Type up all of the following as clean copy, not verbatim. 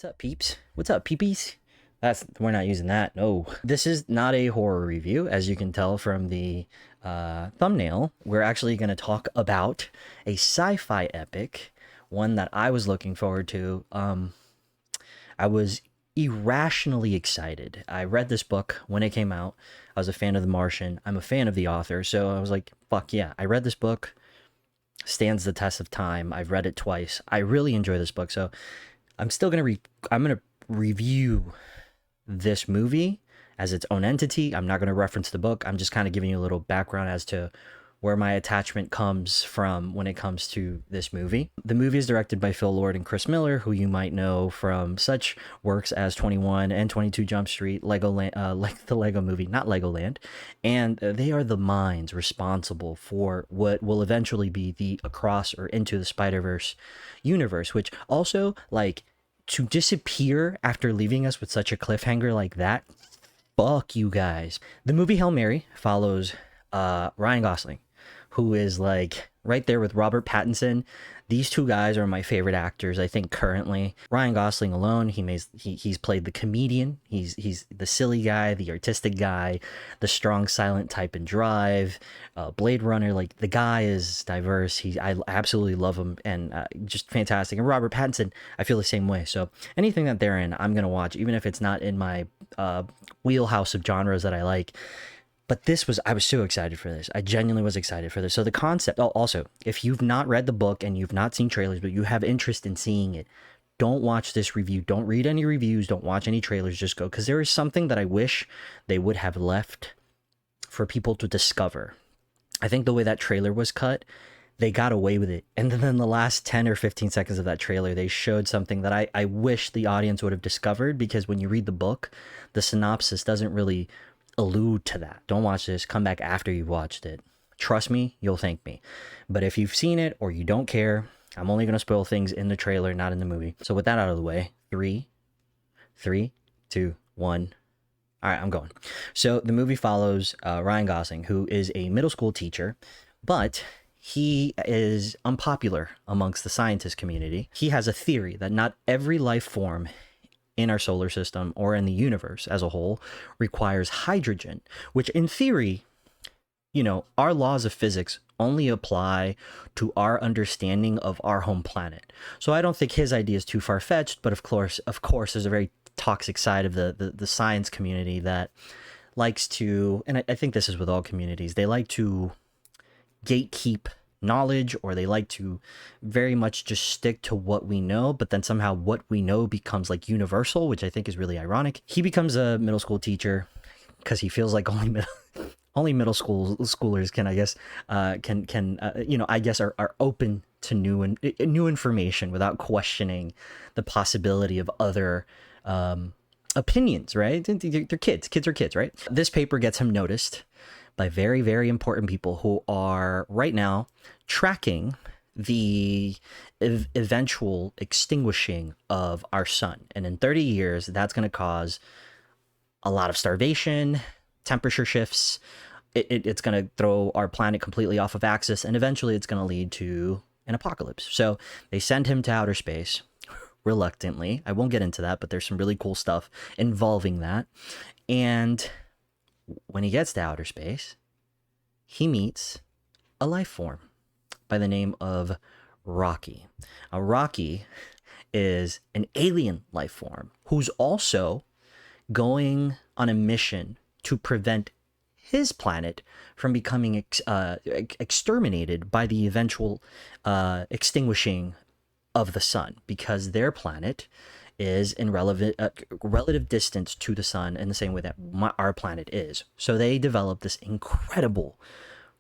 up, peeps? What's up, peepees? We're not using that. No, this is not a horror review, as you can tell from the thumbnail. We're actually going to talk about a sci-fi epic, one that I was looking forward to. I was irrationally excited. I read this book when it came out. I was a fan of The Martian. I'm a fan of the author, so I was like, "Fuck yeah!" I read this book. Stands the test of time. I've read it twice. I really enjoy this book, so I'm gonna review this movie as its own entity. I'm not gonna reference the book. I'm just kind of giving you a little background as to where my attachment comes from when it comes to this movie. The movie is directed by Phil Lord and Chris Miller, who you might know from such works as 21 and 22 Jump Street, like the Lego movie, not Legoland. And they are the minds responsible for what will eventually be the Across or Into the Spider-Verse universe, which also, like, to disappear after leaving us with such a cliffhanger like that, fuck you guys. The movie Hail Mary follows Ryan Gosling, who is like right there with Robert Pattinson. These two guys are my favorite actors, I think, currently. Ryan Gosling alone, he's played the comedian. He's the silly guy, the artistic guy, the strong silent type in Drive, Blade Runner. Like, the guy is diverse. I absolutely love him, and just fantastic. And Robert Pattinson, I feel the same way. So anything that they're in, I'm gonna watch, even if it's not in my wheelhouse of genres that I like. But I was so excited for this. I genuinely was excited for this. So the concept, also, if you've not read the book and you've not seen trailers, but you have interest in seeing it, don't watch this review. Don't read any reviews. Don't watch any trailers. Just go. Because there is something that I wish they would have left for people to discover. I think the way that trailer was cut, they got away with it. And then the last 10 or 15 seconds of that trailer, they showed something that I wish the audience would have discovered. Because when you read the book, the synopsis doesn't really allude to that. Don't watch this. Come back after you've watched it. Trust me, you'll thank me. But if you've seen it or you don't care, I'm only going to spoil things in the trailer, not in the movie. So with that out of the way, three, two, one. All right, I'm going. So the movie follows Ryan Gosling, who is a middle school teacher, but he is unpopular amongst the scientist community. He has a theory that not every life form in our solar system or in the universe as a whole requires hydrogen, which in theory, our laws of physics only apply to our understanding of our home planet. So I don't think his idea is too far-fetched, but of course, there's a very toxic side of the science community that likes to, and I think this is with all communities, they like to gatekeep knowledge, or they like to very much just stick to what we know, but then somehow what we know becomes like universal, which I think is really ironic. He becomes a middle school teacher because he feels like only middle schoolers can, I guess, I guess are open to new information without questioning the possibility of other opinions, right? They're kids. Kids are kids, right? This paper gets him noticed by very, very important people who are right now tracking the eventual extinguishing of our sun. And in 30 years, that's going to cause a lot of starvation, temperature shifts. It's going to throw our planet completely off of axis, and eventually it's going to lead to an apocalypse. So they send him to outer space reluctantly. I won't get into that, but there's some really cool stuff involving that. And when he gets to outer space, he meets a life form by the name of Rocky. Now, Rocky is an alien life form who's also going on a mission to prevent his planet from becoming exterminated by the eventual extinguishing of the sun, because their planet is in relative distance to the sun in the same way that our planet is. So they develop this incredible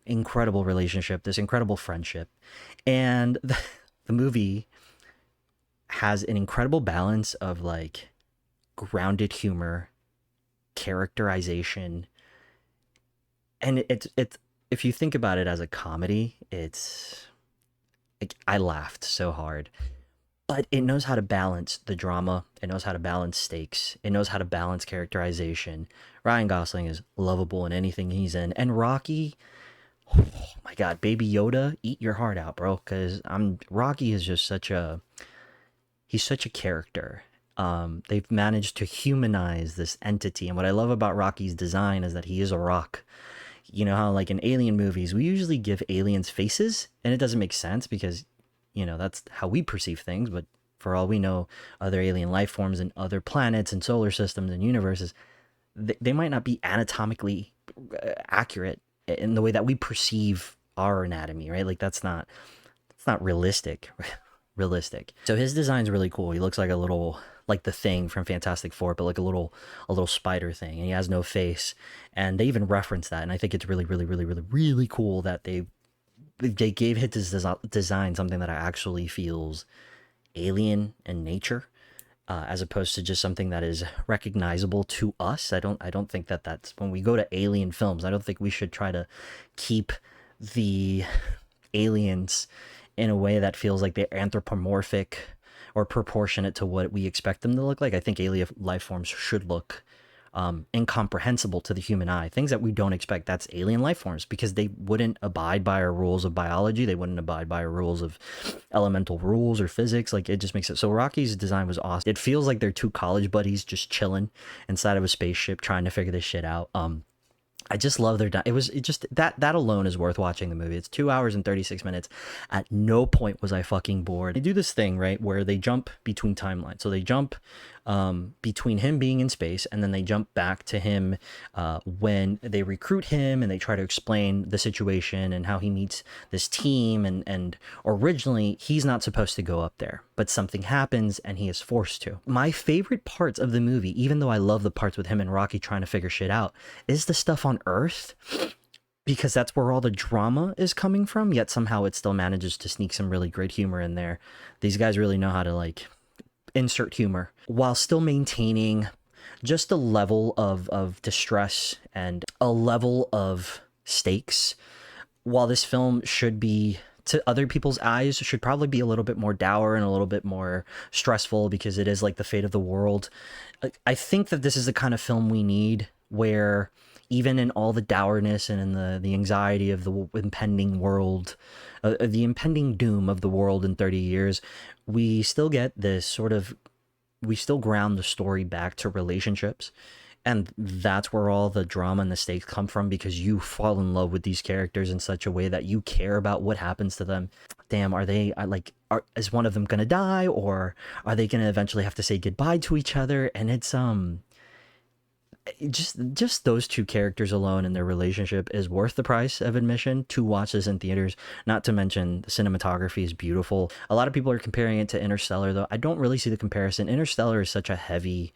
relationship, this incredible friendship. And the movie has an incredible balance of like grounded humor, characterization, and it's if you think about it as a comedy, it's like, I laughed so hard. But it knows how to balance the drama. It knows how to balance stakes. It knows how to balance characterization. Ryan Gosling is lovable in anything he's in. And Rocky, oh my God, Baby Yoda, eat your heart out, bro. Because Rocky is just he's such a character. They've managed to humanize this entity. And what I love about Rocky's design is that he is a rock. You know how, like in alien movies, we usually give aliens faces, and it doesn't make sense because, that's how we perceive things. But for all we know, other alien life forms and other planets and solar systems and universes, they might not be anatomically accurate in the way that we perceive our anatomy, right? Like it's not realistic. Realistic. So his design's really cool. He looks like a little, like the Thing from Fantastic Four, but like a little spider thing, and he has no face. And they even reference that, and I think it's really, really, really, really, really cool that they gave his design something that actually feels alien in nature, as opposed to just something that is recognizable to us. I don't think that that's when we go to alien films. I don't think we should try to keep the aliens in a way that feels like they're anthropomorphic or proportionate to what we expect them to look like. I think alien life forms should look incomprehensible to the human eye. Things that we don't expect, that's alien life forms, because they wouldn't abide by our rules of biology. They wouldn't abide by our rules of elemental rules or physics. Like, it just makes it so. Rocky's design was awesome. It feels like they're two college buddies just chilling inside of a spaceship trying to figure this shit out. I just love it just that alone is worth watching the movie. It's 2 hours and 36 minutes. At no point was I fucking bored. They do this thing, right, where they jump between timelines. So they jump between him being in space, and then they jump back to him when they recruit him, and they try to explain the situation and how he meets this team. And originally he's not supposed to go up there, but something happens and he is forced to. My favorite parts of the movie, even though I love the parts with him and Rocky trying to figure shit out, is the stuff on Earth, because that's where all the drama is coming from, yet somehow it still manages to sneak some really great humor in there. These guys really know how to, like, insert humor while still maintaining just a level of distress and a level of stakes. While this film should be, to other people's eyes, should probably be a little bit more dour and a little bit more stressful because it is like the fate of the world, I think that this is the kind of film we need, where even in all the dourness and in the anxiety of the impending world, the impending doom of the world in 30 years, we still get this sort of, we still ground the story back to relationships. And that's where all the drama and the stakes come from, because you fall in love with these characters in such a way that you care about what happens to them. Damn, is one of them gonna die, or are they gonna eventually have to say goodbye to each other? And it's just those two characters alone and their relationship is worth the price of admission to watch this in theaters. Not to mention the cinematography is beautiful. A lot of people are comparing it to Interstellar, though I don't really see the comparison. Interstellar is such a heavy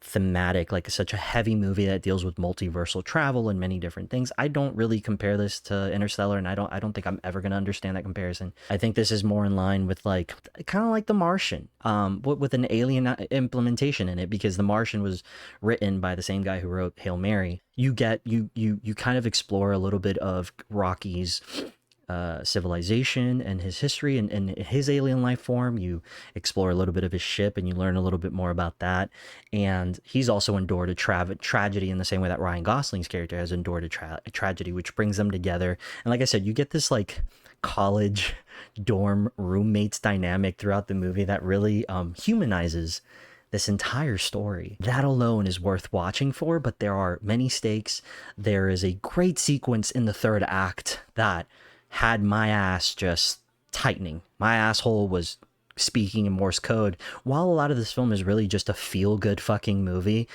thematic, like such a heavy movie that deals with multiversal travel and many different things. I don't really compare this to Interstellar, and I don't think I'm ever going to understand that comparison. I think this is more in line with, like, kind of like The Martian, with an alien implementation in it, because The Martian was written by the same guy who wrote Hail Mary. You kind of explore a little bit of Rocky's civilization and his history and his alien life form. You explore a little bit of his ship, and you learn a little bit more about that. And he's also endured a tragedy in the same way that Ryan Gosling's character has endured a tragedy, which brings them together. And like I said, you get this, like, college dorm roommates dynamic throughout the movie that really humanizes this entire story. That alone is worth watching for, but there are many stakes. There is a great sequence in the third act that had my ass just tightening. My asshole was speaking in Morse code. While a lot of this film is really just a feel-good fucking movie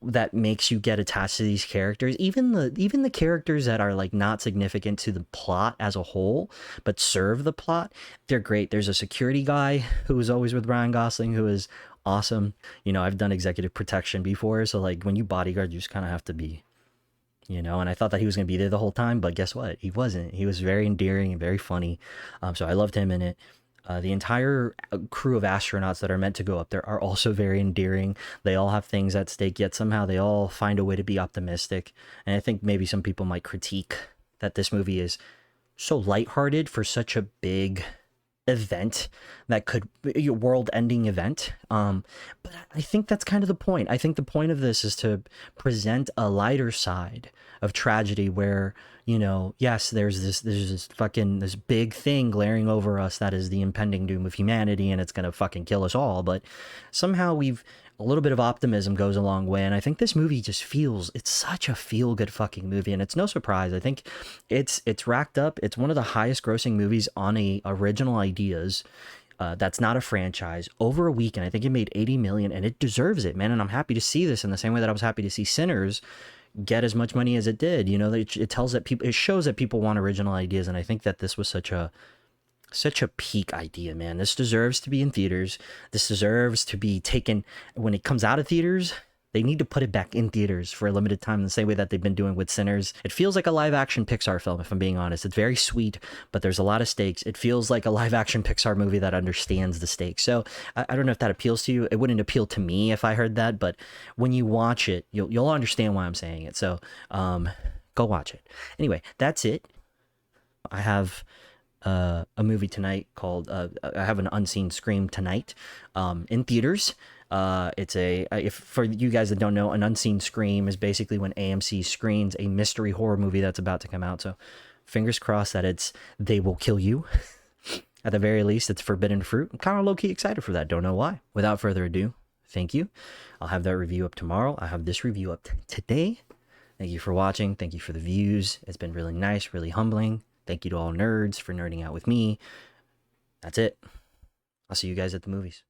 that makes you get attached to these characters, even the characters that are, like, not significant to the plot as a whole but serve the plot, they're great. There's a security guy who is always with Ryan Gosling, who is awesome. I've done executive protection before, so, like, when you bodyguard, you just kind of have to be, and I thought that he was going to be there the whole time, but guess what? He wasn't. He was very endearing and very funny. So I loved him in it. The entire crew of astronauts that are meant to go up there are also very endearing. They all have things at stake, yet somehow they all find a way to be optimistic. And I think maybe some people might critique that this movie is so lighthearted for such a big event that could be a world-ending event. But I think that's kind of the point. I think the point of this is to present a lighter side of tragedy where, you know, yes, there's this fucking this big thing glaring over us that is the impending doom of humanity and it's gonna fucking kill us all, but somehow we've a little bit of optimism goes a long way, and I think this movie just feels, it's such a feel good fucking movie, and it's no surprise. I think it's racked up. It's one of the highest grossing movies on a original ideas. That's not a franchise over a weekend. I think it made 80 million, and it deserves it, man. And I'm happy to see this in the same way that I was happy to see Sinners get as much money as it did. You know, it tells that people, it shows that people want original ideas, and I think that this was such a peak idea, man. This deserves to be in theaters. This deserves to be taken when it comes out of theaters. They need to put it back in theaters for a limited time, the same way that they've been doing with Sinners. It feels like a live action Pixar film, if I'm being honest. It's very sweet, but there's a lot of stakes. It feels like a live action Pixar movie that understands the stakes. So I don't know if that appeals to you. It wouldn't appeal to me if I heard that, but when you watch it, you'll understand why I'm saying it. So go watch it. Anyway, that's it. I have a movie tonight called I have an Unseen Scream tonight in theaters. It's a, if for you guys that don't know, an Unseen Scream is basically when AMC screens a mystery horror movie that's about to come out. So fingers crossed that it's They Will Kill You. At the very least, it's forbidden fruit. I'm kind of low-key excited for that. Don't know why. Without further ado, thank you. I'll have that review up tomorrow. I have this review up today. Thank you for watching. Thank you for the views. It's been really nice, really humbling. Thank you to all nerds for nerding out with me. That's it. I'll see you guys at the movies.